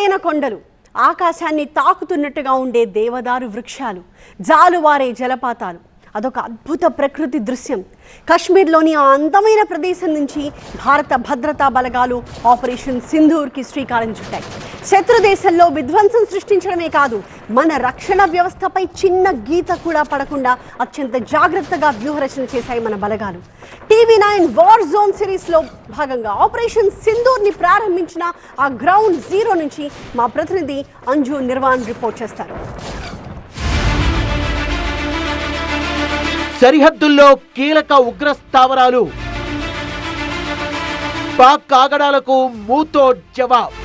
ఎత్తైన కొండలు, ఆకాశాన్ని తాకుతున్నట్టుగా ఉండే దేవదారు వృక్షాలు, జాలువారే జలపాతాలు, అదొక అద్భుత ప్రకృతి దృశ్యం. కశ్మీర్లోని ఆ అందమైన ప్రదేశం నుంచి భారత భద్రతా బలగాలు ఆపరేషన్ సింధూర్కి శ్రీకారం చుట్టాయి. శత్రు దేశంలో విధ్వంసం సృష్టించడమే కాదు, మన రక్షణ వ్యవస్థపై చిన్న గీత కూడా పడకుండా అత్యంత జాగ్రత్తగా వ్యూహరచన చేశాయి మన బలగాలు. TV9 వార్ జోన్ సిరీస్లో భాగంగా ఆపరేషన్ సింధూర్ని ప్రారంభించిన ఆ గ్రౌండ్ జీరో నుంచి మా ప్రతినిధి అంజు నిర్వాణ్ రిపోర్ట్ చేస్తారు. సరిహద్దుల్లో కీలక ఉగ్ర స్థావరాలు, పాక్ ఆగడాలకు మూతో జవాబ్.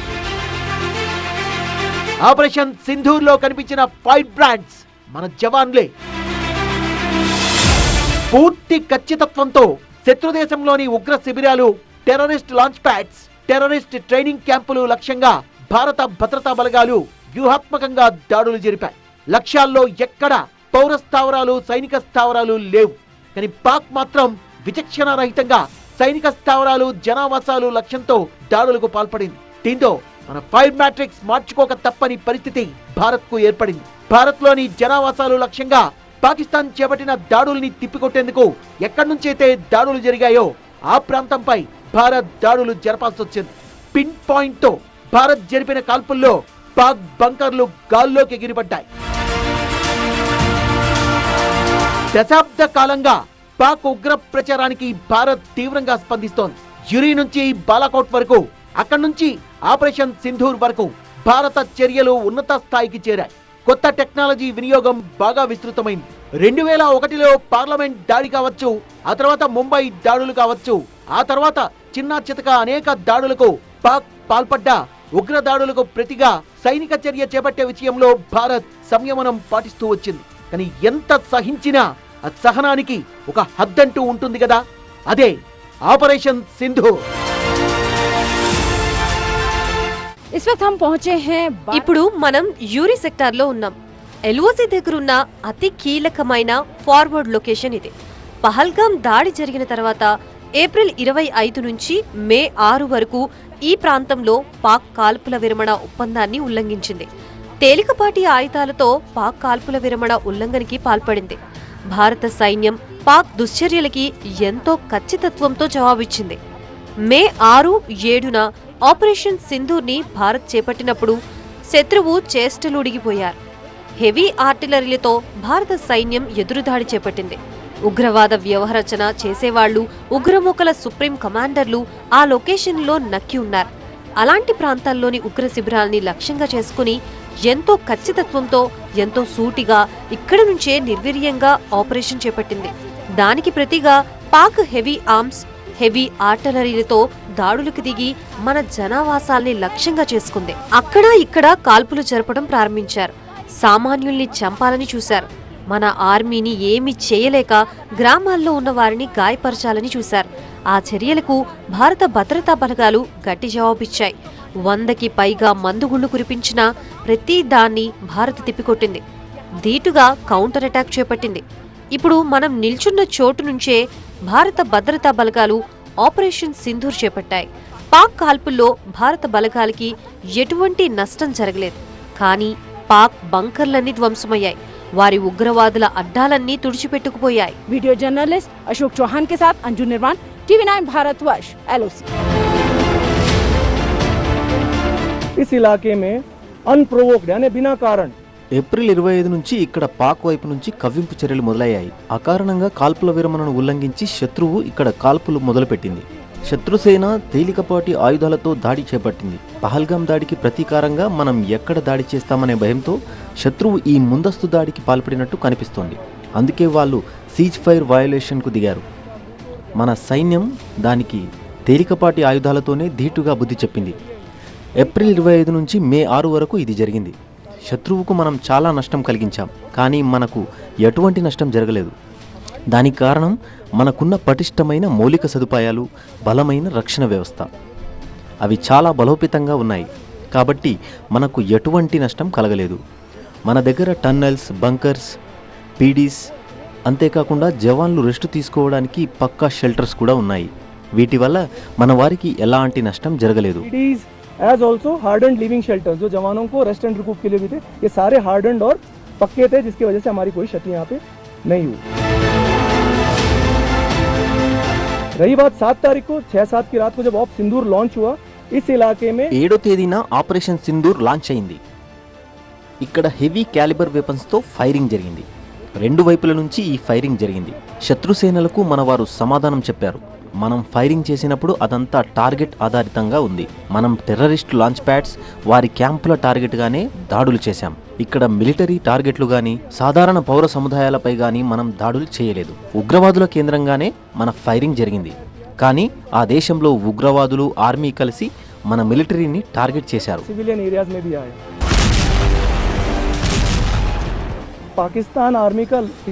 ఆపరేషన్ సింధూర్లో కనిపించిన ఫైర్ బ్రాండ్స్ మన జవాన్లే. పూర్తి ఖచ్చితత్వంతో శత్రుదేశంలోని ఉగ్ర శిబిరాలు, terrorist launch pods, terrorist training క్యాంపులు లక్ష్యంగా భారత భద్రతా బలగాలు వ్యూహాత్మకంగా దాడులు జరిపాయి. లక్ష్యాల్లో ఎక్కడ పౌర స్థావరాలు, సైనిక స్థావరాలు లేవు. కానీ పాక్ మాత్రం విచక్షణారహితంగా సైనిక స్థావరాలు, జనావాసాలు లక్ష్యంతో దాడులకు పాల్పడింది. దీంతో మన ఫైర్ మ్యాట్రిక్స్ మార్చుకోక తప్పని పరిస్థితి భారత్ కు ఏర్పడింది. భారత్ లోని జనావాసాలు లక్ష్యంగా పాకిస్తాన్ చేపట్టిన దాడుల్ని తిప్పికొట్టేందుకు ఎక్కడి నుంచైతే దాడులు జరిగాయో ఆ ప్రాంతంపై భారత్ దాడులు జరపాల్సి వచ్చింది. పిన్ పాయింట్ తో భారత్ జరిపిన కాల్పుల్లో పాక్ బంకర్లు గాల్లోకి ఎగిరిపడ్డాయి. దశాబ్ద కాలంగా పాక్ ఉగ్ర ప్రచారానికి భారత్ తీవ్రంగా స్పందిస్తోంది. యురి నుంచి బాలాకోట్ వరకు, అక్కడి నుంచి ఆపరేషన్ సింధూర్ వరకు భారత చర్యలు ఉన్నత స్థాయికి చేరాయి. కొత్త టెక్నాలజీ వినియోగం బాగా విస్తృతమైంది. 2001లో పార్లమెంట్ దాడి కావచ్చు, ఆ తర్వాత ముంబై దాడులు కావచ్చు, ఆ తర్వాత చిన్న చితక అనేక దాడులకు పాక్ పాల్పడ్డా ఉగ్ర దాడులకు ప్రతిగా సైనిక చర్య చేపట్టే విషయంలో భారత్ సంయమనం పాటిస్తూ వచ్చింది. కానీ ఎంత సహించినా ఆ సహనానికి ఒక హద్దంటూ ఉంటుంది కదా, అదే ఆపరేషన్ సింధూర్. ఇప్పుడు మనం యూరి సెక్టార్ లో ఉన్నాం. ఎల్ఓసి దగ్గరున్న అతి కీలకమైన ఫార్వర్డ్ లొకేషన్ ఇది. పహల్గాం దాడి జరిగిన తర్వాత ఏప్రిల్ 25 నుంచి మే 6 వరకు ఈ ప్రాంతంలో పాక్ కాల్పుల విరమణ ఒప్పందాన్ని ఉల్లంఘించింది. తేలికపాటి ఆయుధాలతో పాక్ కాల్పుల విరమణ ఉల్లంఘనకి పాల్పడింది. భారత సైన్యం పాక్ దుశ్చర్యలకి ఎంతో ఖచ్చితత్వంతో జవాబిచ్చింది. మే 6, 7న ఆపరేషన్ సింధూర్ని భారత్ చేపట్టినప్పుడు శత్రువు చేష్టలుడిగిపోయారు. హెవీ ఆర్టిలరీలతో భారత సైన్యం ఎదురుదాడి చేపట్టింది. ఉగ్రవాద వ్యవహరచన చేసేవాళ్లు, ఉగ్రమూకల సుప్రీం కమాండర్లు ఆ లొకేషన్లో నక్కి ఉన్నారు. అలాంటి ప్రాంతాల్లోని ఉగ్ర శిబిరాల్ని లక్ష్యంగా చేసుకుని ఎంతో ఖచ్చితత్వంతో, ఎంతో సూటిగా ఇక్కడి నుంచే నిర్వీర్యంగా ఆపరేషన్ చేపట్టింది. దానికి ప్రతిగా పాక్ హెవీ ఆర్మ్స్, హెవీ ఆర్టిలరీలతో దాడులకు దిగి మన జనావాసాల్ని లక్ష్యంగా చేసుకుంది. అక్కడ ఇక్కడ కాల్పులు జరపడం ప్రారంభించారు. సామాన్యుల్ని చంపాలని చూశారు. మన ఆర్మీని ఏమీ చేయలేక గ్రామాల్లో ఉన్న వారిని గాయపరచాలని చూశారు. ఆ చర్యలకు భారత భద్రతా బలగాలు గట్టి జవాబిచ్చాయి. 100కి పైగా మందుగుళ్లు కురిపించినా ప్రతి దాన్ని భారత్ తిప్పికొట్టింది. ధీటుగా కౌంటర్ అటాక్ చేపట్టింది. ఇప్పుడు మనం నిల్చున్న చోటు నుంచే భారత భద్రతా బలగాలు ఆపరేషన్ సింధూర్ చేపట్టాయి. పాక్ కాల్పుల్లో భారత బలగాలకి ఎటువంటి నష్టం జరగలేదు. కానీ పాక్ బంకర్లన్నీ ధ్వంసమయ్యాయి. వారి ఉగ్రవాదుల అడ్డాలన్నీ తుడిచిపెట్టుకుపోయాయి. వీడియో జర్నలిస్ట్ అశోక్ చౌహాన్ కే సాథ్ అంజు నిర్వాణ్, TV9 भारतवर्ष LOC। इस इलाके में अनप्रोवोक्ड यानी बिना कारण ఏప్రిల్ 25 నుంచి ఇక్కడ పాక్ వైపు నుంచి కవ్వింపు చర్యలు మొదలయ్యాయి. అకారణంగా కాల్పుల విరమణను ఉల్లంఘించి శత్రువు ఇక్కడ కాల్పులు మొదలుపెట్టింది. శత్రుసేన తేలికపాటి ఆయుధాలతో దాడి చేపట్టింది. పహల్గాం దాడికి ప్రతీకారంగా మనం ఎక్కడ దాడి చేస్తామనే భయంతో శత్రువు ఈ ముందస్తు దాడికి పాల్పడినట్టు కనిపిస్తోంది. అందుకే వాళ్ళు సీజ్ ఫైర్ వయోలేషన్కు దిగారు. మన సైన్యం దానికి తేలికపాటి ఆయుధాలతోనే ధీటుగా బుద్ధి చెప్పింది. ఏప్రిల్ 25 నుంచి మే 6 వరకు ఇది జరిగింది. శత్రువుకు మనం చాలా నష్టం కలిగించాం, కానీ మనకు ఎటువంటి నష్టం జరగలేదు. దానికి కారణం మనకున్న పటిష్టమైన మౌలిక సదుపాయాలు, బలమైన రక్షణ వ్యవస్థ. అవి చాలా బలోపేతంగా ఉన్నాయి కాబట్టి మనకు ఎటువంటి నష్టం కలగలేదు. మన దగ్గర టన్నెల్స్, బంకర్స్, పీడీస్, అంతేకాకుండా జవాన్లు రెస్ట్ తీసుకోవడానికి పక్కా షెల్టర్స్ కూడా ఉన్నాయి. వీటి వల్ల మన వారికి ఎలాంటి నష్టం జరగలేదు. As also hardened living shelters जो जवानों को रेस्ट एंड रिकूप के लिए भी थे, ये सारे हार्डन्ड और पक्के थे, जिसकी वजह से हमारी कोई क्षति यहाँ पे नहीं हुई। रही बात 7 तारीख को 6-7 की रात को जब ऑप सिंदूर लॉन्च हुआ, इस इलाके में 7వ తేదీన ఆపరేషన్ సింధూర్ లాంచ్ అయింది. ఇక్కడ హెవీ క్యాలిబర్ వెపన్స్ తో ఫైరింగ్ జరిగింది. రెండు వైపుల నుంచి ఈ ఫైరింగ్ జరిగింది. శత్రు సేనలకు మన వారు సమాధానం చెప్పారు. మనం ఫైరింగ్ చేసినప్పుడు అదంతా టార్గెట్ ఆధారితంగా ఉంది. మనం టెర్రరిస్ట్ లాంచ్ ప్యాడ్స్, వారి క్యాంపుల టార్గెట్ గానే దాడులు చేశాం. ఇక్కడ మిలిటరీ టార్గెట్లు గాని సాధారణ పౌర సముదాయాలపై గాని మనం దాడులు చేయలేదు. ఉగ్రవాదుల కేంద్రంగానే మన ఫైరింగ్ జరిగింది. కానీ ఆ దేశంలో ఉగ్రవాదులు, ఆర్మీ కలిసి మన మిలిటరీని టార్గెట్ చేశారు. सिविलियन एरियाज में भी आए।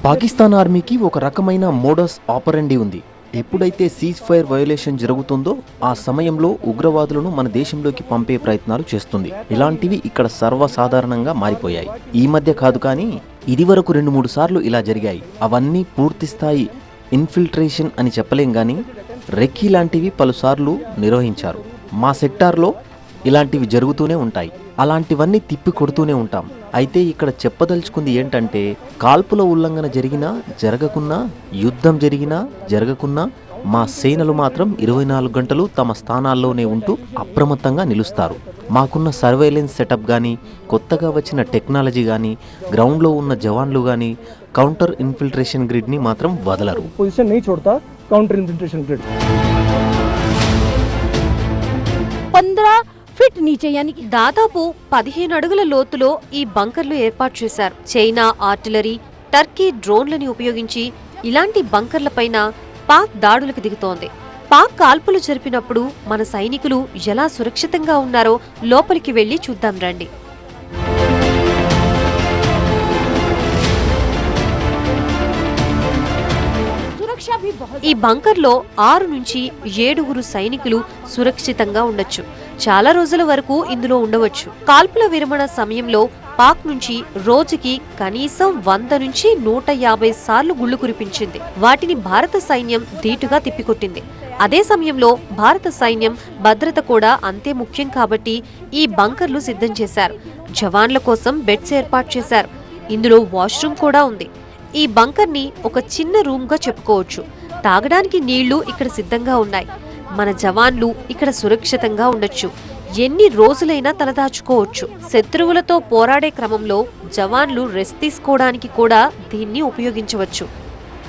పాకిస్తాన్ ఆర్మీకి ఒక రకమైన మోడస్ ఆపరెండి ఉంది. ఎప్పుడైతే సీజ్ ఫైర్ వయోలేషన్ జరుగుతుందో ఆ సమయంలో ఉగ్రవాదులను మన దేశంలోకి పంపే ప్రయత్నాలు చేస్తుంది. ఇలాంటివి ఇక్కడ సర్వసాధారణంగా మారిపోయాయి. ఈ మధ్య కాదు, కానీ ఇది వరకు 2-3 సార్లు ఇలా జరిగాయి. అవన్నీ పూర్తి స్థాయి ఇన్ఫిల్ట్రేషన్ అని చెప్పలేం, కానీ రెక్కీ లాంటివి పలుసార్లు నిర్వహించారు. మా సెక్టార్లో ఇలాంటివి జరుగుతూనే ఉంటాయి. అలాంటివన్నీ తిప్పి కొడుతూనే ఉంటాం. అయితే ఇక్కడ చెప్పదలుచుకుంది ఏంటంటే, కాల్పుల ఉల్లంఘన జరిగినా జరగకున్నా, యుద్ధం జరిగినా జరగకున్నా, మా సేనలు మాత్రం 24 గంటలు తమ స్థానాల్లోనే ఉంటూ అప్రమత్తంగా నిలుస్తారు. మాకున్న సర్వేలెన్స్ సెటప్ కానీ, కొత్తగా వచ్చిన టెక్నాలజీ కానీ, గ్రౌండ్లో ఉన్న జవాన్లు కానీ కౌంటర్ ఇన్ఫిల్ట్రేషన్ గ్రిడ్ని మాత్రం వదలరు. पोजीशन नहीं छोड़ता काउंटर इन्फिल्ट्रेशन ग्रिड। 15 ఫీట్ నీచే యాని దాదాపు 15 అడుగుల లోతులో ఈ బంకర్లు ఏర్పాటు చేశారు. చైనా ఆర్టిలరీ, టర్కీ డ్రోన్లని ఉపయోగించి ఇలాంటి బంకర్లపైన పాక్ దాడులకు దిగుతోంది. పాక్ కాల్పులు జరిపినప్పుడు మన సైనికులు ఎలా సురక్షితంగా ఉన్నారో లోపలికి వెళ్లి చూద్దాం రండి. ఈ బంకర్లో 6 నుంచి 7 సైనికులు సురక్షితంగా ఉండొచ్చు. చాలా రోజుల వరకు ఇందులో ఉండవచ్చు. కాల్పుల విరమణ సమయంలో పాక్ నుంచి రోజుకి కనీసం 100 నుంచి 150 సార్లు గుళ్లు కురిపించింది. వాటిని భారత సైన్యం ధీటుగా తిప్పికొట్టింది. అదే సమయంలో భారత సైన్యం భద్రత కూడా అంతే ముఖ్యం కాబట్టి ఈ బంకర్లు సిద్ధం చేశారు. జవాన్ల కోసం బెడ్స్ ఏర్పాటు చేశారు. ఇందులో వాష్రూమ్ కూడా ఉంది. ఈ బంకర్ని ఒక చిన్న రూమ్ గా చెప్పుకోవచ్చు. తాగడానికి నీళ్లు ఇక్కడ సిద్ధంగా ఉన్నాయి. మన జవాన్లు ఇక్కడ సురక్షితంగా ఉండొచ్చు. ఎన్ని రోజులైనా తలదాచుకోవచ్చు. శత్రువులతో పోరాడే క్రమంలో జవాన్లు రెస్ట్ తీసుకోవడానికి కూడా దీన్ని ఉపయోగించవచ్చు.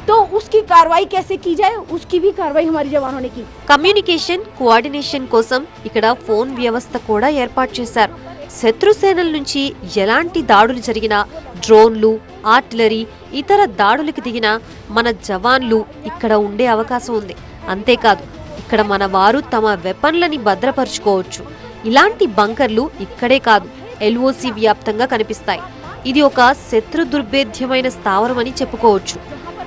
तो उसकी कार्रवाई कैसे की जाए, उसकी भी कार्रवाई हमारे जवानों ने की। కమ్యూనికేషన్ కోఆర్డినేషన్ కోసం ఇక్కడ ఫోన్ వ్యవస్థ కూడా ఏర్పాటు చేశారు. శత్రు సేనల నుంచి ఎలాంటి దాడులు జరిగినా, డ్రోన్లు, ఆర్టిలరీ, ఇతర దాడులకు దిగినా మన జవాన్లు ఇక్కడ ఉండే అవకాశం ఉంది. అంతేకాదు, ఇక్కడ మన వారు తమ వెపన్లని భద్రపరుచుకోవచ్చు. ఇలాంటి బంకర్లు ఇక్కడే కాదు, LOC వ్యాప్తంగా కనిపిస్తాయి. ఇది ఒక శత్రు దుర్భేద్యమైన స్థావరం అని చెప్పుకోవచ్చు.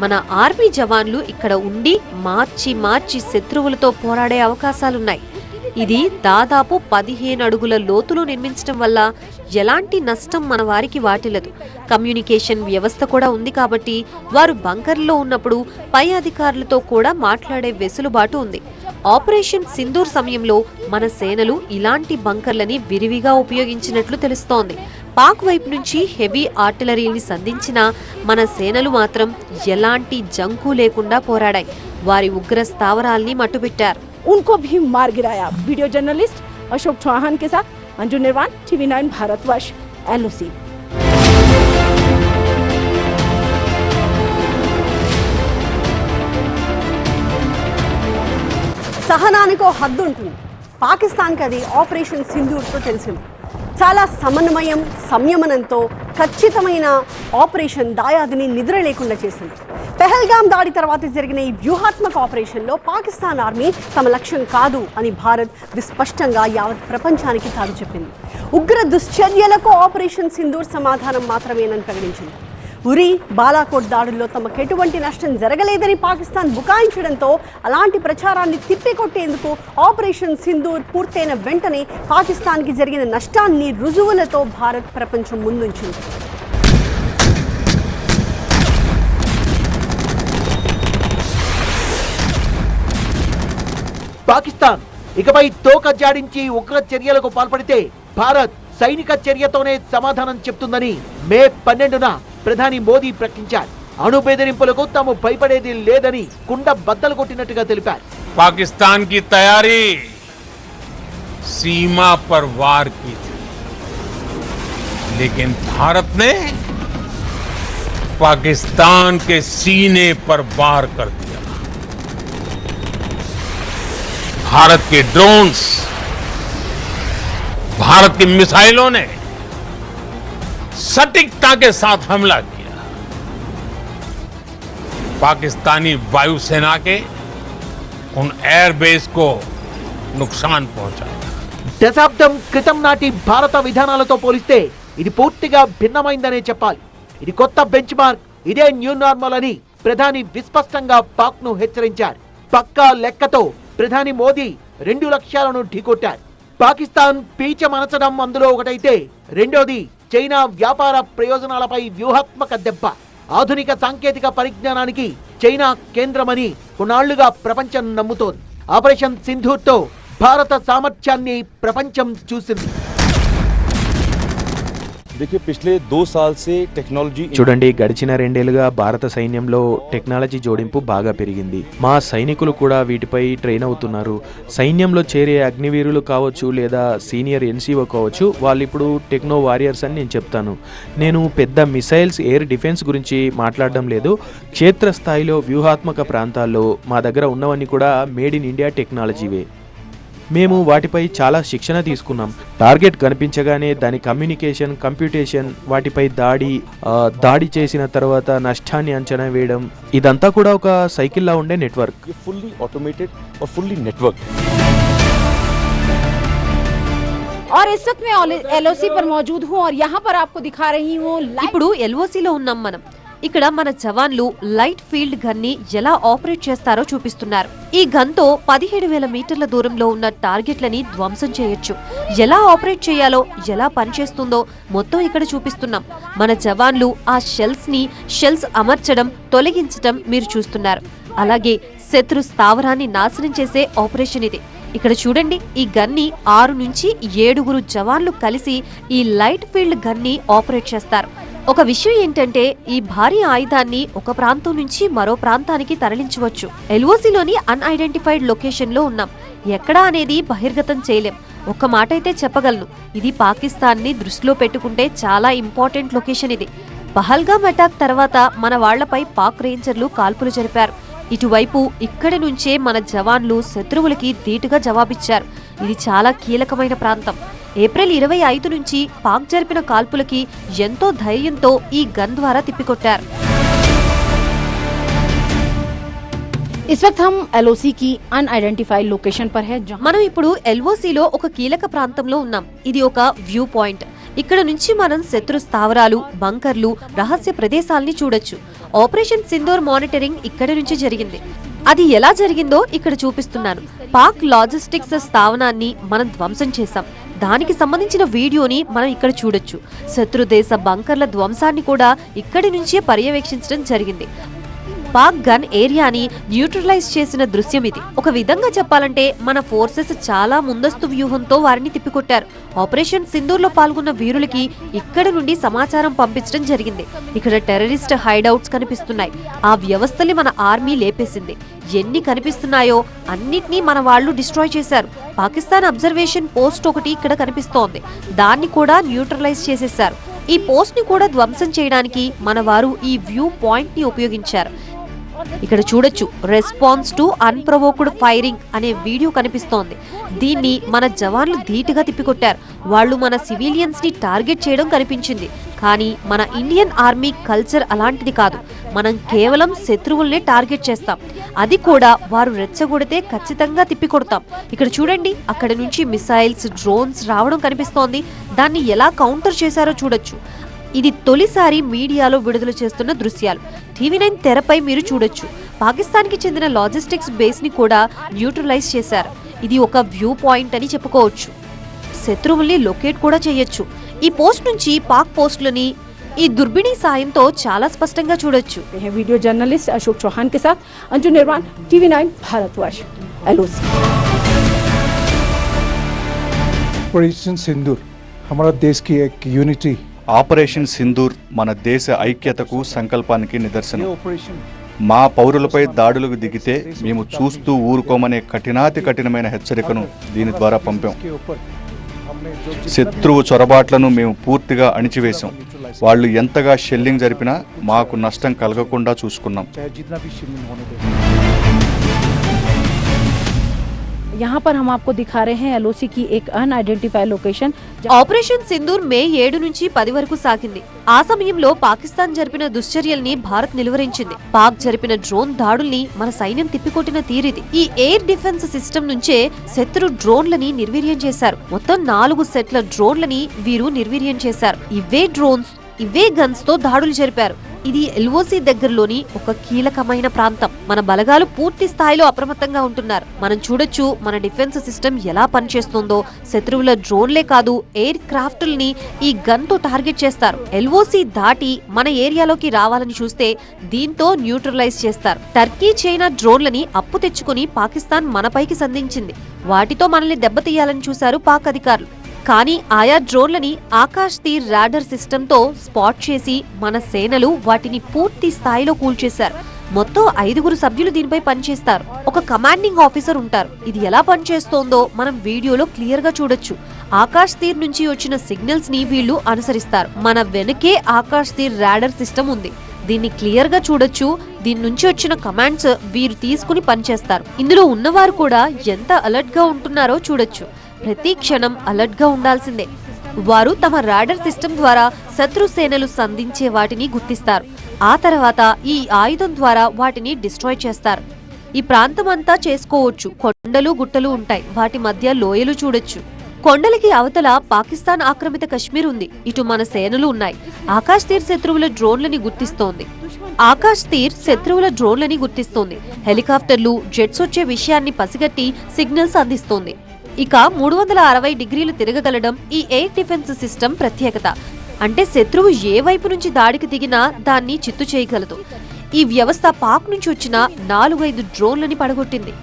మన ఆర్మీ జవాన్లు ఇక్కడ ఉండి మార్చి శత్రువులతో పోరాడే అవకాశాలున్నాయి. ఇది దాదాపు 15 అడుగుల లోతులో నిర్మించడం వల్ల ఎలాంటి నష్టం మన వారికి వాటిల్లదు. కమ్యూనికేషన్ వ్యవస్థ కూడా ఉంది కాబట్టి వారు బంకర్లో ఉన్నప్పుడు పై అధికారులతో కూడా మాట్లాడే వెసులుబాటు ఉంది. ఆపరేషన్ సింధూర్ సమయంలో మన సేనలు ఇలాంటి బంకర్లని విరివిగా ఉపయోగించినట్లు తెలుస్తోంది. పాక్ వైపు నుంచి హెవీ ఆర్టిలరీని సంధించిన మన సేనలు మాత్రం ఎలాంటి జంకు లేకుండా పోరాడాయి. వారి ఉగ్ర స్థావరాల్ని మట్టుబెట్టారు. उनको भी मार गिराया। वीडियो जर्नलिस्ट अशोक चौहान के साथ अंजू निर्वाण, TV9 भारतवर्ष, LOC। సహనానికో హద్దు ఉంటుంది. పాకిస్తాన్కి అది ఆపరేషన్ సింధూర్తో తెలిసింది. చాలా సమన్వయం, సంయమనంతో ఖచ్చితమైన ఆపరేషన్ దాయాదిని నిద్ర లేకుండా చేసింది. పెహల్గామ్ దాడి తర్వాత జరిగిన ఈ వ్యూహాత్మక ఆపరేషన్లో పాకిస్తాన్ ఆర్మీ తమ లక్ష్యం కాదు అని భారత్ విస్పష్టంగా యావత్ ప్రపంచానికి తాను చెప్పింది. ఉగ్ర దుశ్చర్యలకు ఆపరేషన్ సింధూర్ సమాధానం మాత్రమేనని ప్రకటించింది. ఉరి, బాలాకోట్ దాడుల్లో తమకు ఎటువంటి నష్టం జరగలేదని పాకిస్తాన్ బుకాయించడంతో అలాంటి ప్రచారాన్ని తిప్పికొట్టేందుకు ఆపరేషన్ సింధూర్ పూర్తయిన వెంటనే పాకిస్తాన్కి జరిగిన నష్టాన్ని రుజువులతో భారత్ ప్రపంచం ముందుంచింది. పాకిస్తాన్ ఇకపై తోక జాడించి ఉగ్ర చర్యలకు పాల్పడితే భారత్ సైనిక చర్యతోనే సమాధానం చెప్తుందని మే 12న ప్రధాని మోదీ ప్రకటించారు. అణు బెదిరింపులకు తాము భయపడేది లేదని కుండ బద్దలు కొట్టినట్టుగా తెలిపారు. पाकिस्तान की तैयारी सीमा पर वार की थी, लेकिन भारत ने पाकिस्तान के सीने पर वार कर दिया. भारत के ड्रोन्स, भारत की मिसाइलों ने सटीकता के साथ हमला किया. पाकिस्तानी वायुसेना के उन एयरबेस को नुकसान पहुंचाया. దశాబ్దం క్రితం నాటి భారత విధానాలతో పోలిస్తే ఇది పూర్తిగా భిన్నమైందనే చెప్పాలి. ఇది కొత్త బెంచ్ మార్క్, ఇదే న్యూ నార్మల్ అని ప్రధాని విస్పష్టంగా పాక్ ను హెచ్చరించారు. పక్కా లెక్కతో ప్రధాని మోదీ 2 లక్ష్యాలను ఢీకొట్టారు. పాకిస్తాన్ పీచ మనచడం అందులో ఒకటైతే, రెండోది చైనా వ్యాపార ప్రయోజనాలపై వ్యూహాత్మక దెబ్బ. ఆధునిక సాంకేతిక పరిజ్ఞానానికి చైనా కేంద్రమని కొన్నాళ్లుగా ప్రపంచం నమ్ముతోంది. ఆపరేషన్ సింధూర్తో భారత సామర్థ్యాన్ని ప్రపంచం చూసింది. देखिए पिछले 2 साल से टेक्नोलॉजी చూడండి, గడిచిన 2 ఏళ్లుగా భారత సైన్యంలో టెక్నాలజీ జోడింపు బాగా పెరిగింది. మా సైనికులు కూడా వీటిపై ట్రైన్ అవుతున్నారు. సైన్యంలో చేరే అగ్నివీరులు కావచ్చు లేదా సీనియర్ ఎన్సీఓ కావచ్చు, వాళ్ళు ఇప్పుడు టెక్నో వారియర్స్ అని నేను చెప్తాను. నేను పెద్ద మిసైల్స్, ఎయిర్ డిఫెన్స్ గురించి మాట్లాడడం లేదు. క్షేత్రస్థాయిలో వ్యూహాత్మక ప్రాంతాల్లో మా దగ్గర ఉన్నవన్నీ కూడా మేడ్ ఇన్ ఇండియా టెక్నాలజీవే. మేము వాటిపై చాలా శిక్షణ తీసుకున్నాం. టార్గెట్ కనిపించగానే దాని కమ్యూనికేషన్, కంప్యూటేషన్, వాటిపై దాడి చేసిన తర్వాత నష్టాన్ని అంచనా వేయడం, ఇదంతా కూడా ఒక సైకిల్లా ఉండే నెట్వర్క్. फुल्ली ऑटोमेटेड और फुल्ली नेटवर्क. और इस वक्त मैं एलओसी पर मौजूद हूँ और यहाँ पर आपको दिखा रही हूँ ఇప్పుడు ఎల్ఓసిలో ఉన్నాం మనం. ఇక్కడ మన జవాన్లు లైట్ ఫీల్డ్ గన్ ని ఎలా ఆపరేట్ చేస్తారో చూపిస్తున్నారు. ఈ గన్ తో 17,000 మీటర్ల దూరంలో ఉన్న టార్గెట్లని ధ్వంసం చేయొచ్చు. ఎలా ఆపరేట్ చేయాలో, ఎలా పనిచేస్తుందో మొత్తం ఇక్కడ చూపిస్తున్నాం. మన జవాన్లు ఆ షెల్స్ అమర్చడం, తొలగించడం మీరు చూస్తున్నారు. అలాగే శత్రు స్థావరాన్ని నాశనం చేసే ఆపరేషన్ ఇది. ఇక్కడ చూడండి, ఈ గన్ని 6 నుంచి 7 జవాన్లు కలిసి ఈ లైట్ ఫీల్డ్ గన్ని ఆపరేట్ చేస్తారు. ఒక విషయం ఏంటంటే, ఈ భారీ ఆయుధాన్ని ఒక ప్రాంతం నుంచి మరో ప్రాంతానికి తరలించవచ్చు. ఎల్ఓసిలోని అన్ఐడెంటిఫైడ్ లొకేషన్ లో ఉన్నాం. ఎక్కడా అనేది బహిర్గతం చేయలేం. ఒక్క మాట అయితే చెప్పగలను, ఇది పాకిస్తాన్ ని దృష్టిలో పెట్టుకుంటే చాలా ఇంపార్టెంట్ లొకేషన్ ఇది. పహల్గామ్ అటాక్ తర్వాత మన వాళ్లపై పాక్ రేంజర్లు కాల్పులు జరిపారు. ఇటువైపు ఇక్కడి నుంచే మన జవాన్లు శత్రువులకి ధీటుగా జవాబిచ్చారు. ఇది చాలా కీలకమైన ప్రాంతం. ఏప్రిల్ 25 నుంచి పాక్ జరిపిన కాల్పులకి ఎంతో ధైర్యంతో ఈ గన్ ద్వారా తిప్పికొట్టారు. इस वक्त हम एलओसी की अनआइडेंटिफाइड लोकेशन पर है. మనం ఇప్పుడు ఎల్ఓసిలో ఒక కీలక ప్రాంతంలో ఉన్నాం. ఇది ఒక వ్యూ పాయింట్. ఇక్కడ నుంచి మనం శత్రు స్థావరాలు, బంకర్లు, రహస్య ప్రదేశాల్ని చూడొచ్చు. ఆపరేషన్ సింధూర్ మానిటరింగ్ ఇక్కడి నుంచి జరిగింది. అది ఎలా జరిగిందో ఇక్కడ చూపిస్తున్నాను. పాక్ లాజిస్టిక్స్ స్థావరాన్ని మనం ధ్వంసం చేశాం. దానికి సంబంధించిన వీడియోని మనం ఇక్కడ చూడొచ్చు. శత్రు దేశ బంకర్ల ధ్వంసాన్ని కూడా ఇక్కడి నుంచే పర్యవేక్షించడం జరిగింది. పాక్ గన్ ఏరియాని న్యూట్రలైజ్ చేసిన దృశ్యం ఇది. ఒక విధంగా చెప్పాలంటే మన ఫోర్సెస్ చాలా ముందస్తు వ్యూహంతో వారిని తిప్పికొట్టారు. ఆపరేషన్ సింధూర్లో పాల్గొన్న వీరులకి ఇక్కడి నుండి సమాచారం పంపించడం జరిగింది. ఇక్కడ టెర్రరిస్ట్ హైడౌట్స్ కనిపిస్తున్నాయి. ఆ వ్యవస్థని మన ఆర్మీ లేపేసింది. ఎన్ని కనిపిస్తున్నాయో అన్నిటినీ మన వాళ్ళు డిస్ట్రాయ్ చేశారు. పాకిస్తాన్ అబ్జర్వేషన్ పోస్ట్ ఒకటి ఇక్కడ కనిపిస్తోంది. దాన్ని కూడా న్యూట్రలైజ్ చేసేశారు. ఈ పోస్ట్ ని కూడా ధ్వంసం చేయడానికి మన వారు ఈ వ్యూ పాయింట్ ని ఉపయోగించారు. ఇక్కడ చూడొచ్చు, రెస్పాన్స్ టు అన్ప్రొవోక్డ్ ఫైరింగ్ అనే వీడియో కనిపిస్తోంది. దీన్ని మన జవాన్లు ధీటుగా తిప్పికొట్టారు. వాళ్ళు మన సివిలియన్స్ ని టార్గెట్ చేయడం కనిపించింది. కానీ మన ఇండియన్ ఆర్మీ కల్చర్ అలాంటిది కాదు. మనం కేవలం శత్రువుల్నే టార్గెట్ చేస్తాం. అది కూడా వారు రెచ్చగొడితే ఖచ్చితంగా తిప్పికొడతాం. ఇక్కడ చూడండి, అక్కడ నుంచి మిసైల్స్, డ్రోన్స్ రావడం కనిపిస్తోంది. దాన్ని ఎలా కౌంటర్ చేశారో చూడొచ్చు. ఇది తొలిసారి మీడియాలో విడుదల చేస్తున్న దృశ్యాలు. టీవీ9 తెరపై మీరు చూడొచ్చు. పాకిస్తాన్ కి చెందిన లాజిస్టిక్స్ బేస్ ని కూడా న్యూట్రలైజ్ చేశారు. ఇది ఒక వ్యూ పాయింట్ అని చెప్పుకోవచ్చు. శత్రువుల్ని లొకేట్ కూడా చేయొచ్చు. ఈ పోస్ట్ నుంచి పాక్ పోస్టులని ఈ దుర్బిణి సాయంతో చాలా స్పష్టంగా చూడొచ్చు. वीडियो जर्नलिस्ट अशोक चौहान के साथ अंजू निर्वाण, टीवी9 भारतवर्ष, एलओसी. ऑपरेशन सिंदूर हमारा देश की एक यूनिटी ఆపరేషన్ సింధూర్ మన దేశ ఐక్యతకు సంకల్పానికి నిదర్శనం. ऑपरेशन మా పౌరులపై దాడులకు దిగితే మేము చూస్తూ ఊరుకోమనే కఠినాతి కఠినమైన హెచ్చరికను దీని ద్వారా పంపాం. के ऊपर हमने जो శత్రువు చొరబాట్లను మేము పూర్తిగా అణిచివేశాం. వాళ్ళు ఎంతగా షెల్లింగ్ జరిపినా మాకు నష్టం కలగకుండా చూసుకున్నాం. चाहे जितना भी शिमिंग होने दे. यहाँ पर हम आपको दिखा रहे हैं एलओसी की एक अनआइडेंटिफाइड लोकेशन. ఆపరేషన్ సింధూర్ మే 7 నుంచి 10 వరకు సాగింది. ఆ సమయంలో పాకిస్తాన్ జరిపిన దుశ్చర్యల్ని భారత్ నిలువరించింది. పాక్ జరిపిన డ్రోన్ దాడుల్ని మన సైన్యం తిప్పికొట్టిన తీరిది. ఈ ఎయిర్ డిఫెన్స్ సిస్టమ్ నుంచే శత్రు డ్రోన్లని నిర్వీర్యం చేశారు. మొత్తం 4 సెట్ల డ్రోన్లని వీరు నిర్వీర్యం చేశారు. ఇవే గన్స్ తో దాడులు జరిపారు. ఇది ఎల్ఓసి దగ్గరలోని ఒక కీలకమైన ప్రాంతం. మన బలగాలు పూర్తి స్థాయిలో అప్రమత్తంగా ఉంటున్నారు. మనం చూడొచ్చు మన డిఫెన్స్ సిస్టమ్ ఎలా పనిచేస్తుందో. శత్రువుల డ్రోన్లే కాదు, ఎయిర్ క్రాఫ్ట్లని ఈ గన్ తో టార్గెట్ చేస్తారు. ఎల్ఓసి దాటి మన ఏరియాలోకి రావాలని చూస్తే దీంతో న్యూట్రలైజ్ చేస్తారు. టర్కీ, చైనా డ్రోన్లని అప్పు తెచ్చుకుని పాకిస్తాన్ మనపైకి సంధించింది. వాటితో మనల్ని దెబ్బతీయాలని చూశారు పాక్ అధికారులు. కానీ ఆయా డ్రోన్లని ఆకాశ్ తీర్ రాడర్ సిస్టమ్ తో స్పాట్ చేసి మన సేనలు వాటిని పూర్తి స్థాయిలో కూల్చేశారు. మొత్తం 5 సభ్యులు దీనిపై పనిచేస్తారు. ఒక కమాండింగ్ ఆఫీసర్ ఉంటారు. ఇది ఎలా పనిచేస్తోందో మనం వీడియోలో క్లియర్ గా చూడొచ్చు. ఆకాశ్ తీర్ నుంచి వచ్చిన సిగ్నల్స్ ని వీళ్ళు అనుసరిస్తారు. మన వెనుకే ఆకాశ్ తీర్ రాడర్ సిస్టమ్ ఉంది. దీన్ని క్లియర్ గా చూడొచ్చు. దీని నుంచి వచ్చిన కమాండ్స్ వీరు తీసుకుని పనిచేస్తారు. ఇందులో ఉన్నవారు కూడా ఎంత అలర్ట్ గా ఉంటున్నారో చూడొచ్చు. ప్రతి క్షణం అలర్ట్ గా ఉండాల్సిందే. వారు తమ రాడర్ సిస్టమ్ ద్వారా శత్రు సేనలు సంధించే వాటిని గుర్తిస్తారు. ఆ తర్వాత ఈ ఆయుధం ద్వారా వాటిని డిస్ట్రాయ్ చేస్తారు. ఈ ప్రాంతం అంతా చేసుకోవచ్చు. కొండలు, గుట్టలు ఉంటాయి. వాటి మధ్య లోయలు చూడొచ్చు. కొండలకి అవతల పాకిస్తాన్ ఆక్రమిత కశ్మీర్ ఉంది. ఇటు మన సేనలు ఉన్నాయి. ఆకాశ్ తీర్ శత్రువుల డ్రోన్లని గుర్తిస్తోంది. హెలికాప్టర్లు, జెట్స్ వచ్చే విషయాన్ని పసిగట్టి సిగ్నల్స్ అందిస్తోంది. ఇక 360 డిగ్రీలు తిరగగలడం ఈ ఎయిర్ డిఫెన్స్ సిస్టమ్ ప్రత్యేకత. అంటే శత్రువు ఏ వైపు నుంచి దాడికి దిగినా దాన్ని చిత్తు చేయగలదు. ఈ వ్యవస్థ పాక్ నుంచి వచ్చిన 4-5 డ్రోన్లని పడగొట్టింది.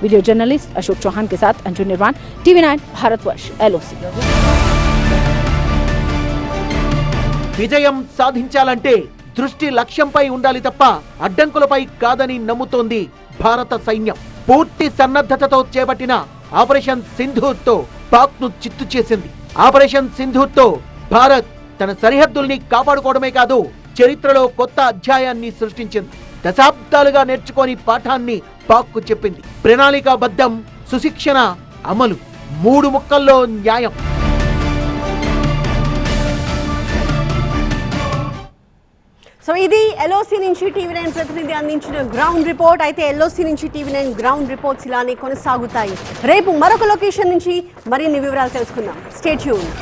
वीडियो जर्नलिस्ट अशोक चौहान के साथ अंजू निर्वाण, TV9 भारतवर्ष, LOC. విజయం సాధించాలంటే దృష్టి లక్ష్యంపై ఉండాలి తప్ప అడ్డంకులపై కాదని నమ్ముతోంది భారత సైన్యం. పూర్తి సన్నద్ధతతో చేపట్టిన ఆపరేషన్ సింధూర్ తో పాక్ ను చిత్తు చేసింది. ఆపరేషన్ సింధూర్ తో భారత్ తన సరిహద్దుల్ని కాపాడుకోవడమే కాదు, చరిత్రలో కొత్త అధ్యాయాన్ని సృష్టించింది. దశాబ్దాలుగా నేర్చుకోని పాఠాన్ని పాక్ కు చెప్పింది. ప్రణాళికాబద్ధం, సుశిక్షణ, అమలు, 3 ముక్కల్లో న్యాయం. సో ఇది ఎల్ఓసి నుంచి TV9 ప్రతినిధి అందించిన గ్రౌండ్ రిపోర్ట్. అయితే ఎల్ఓసి నుంచి TV9 గ్రౌండ్ రిపోర్ట్స్ ఇలానే కొనసాగుతాయి. రేపు మరొక లొకేషన్ నుంచి మరిన్ని వివరాలు తెలుసుకుందాం. Stay tuned.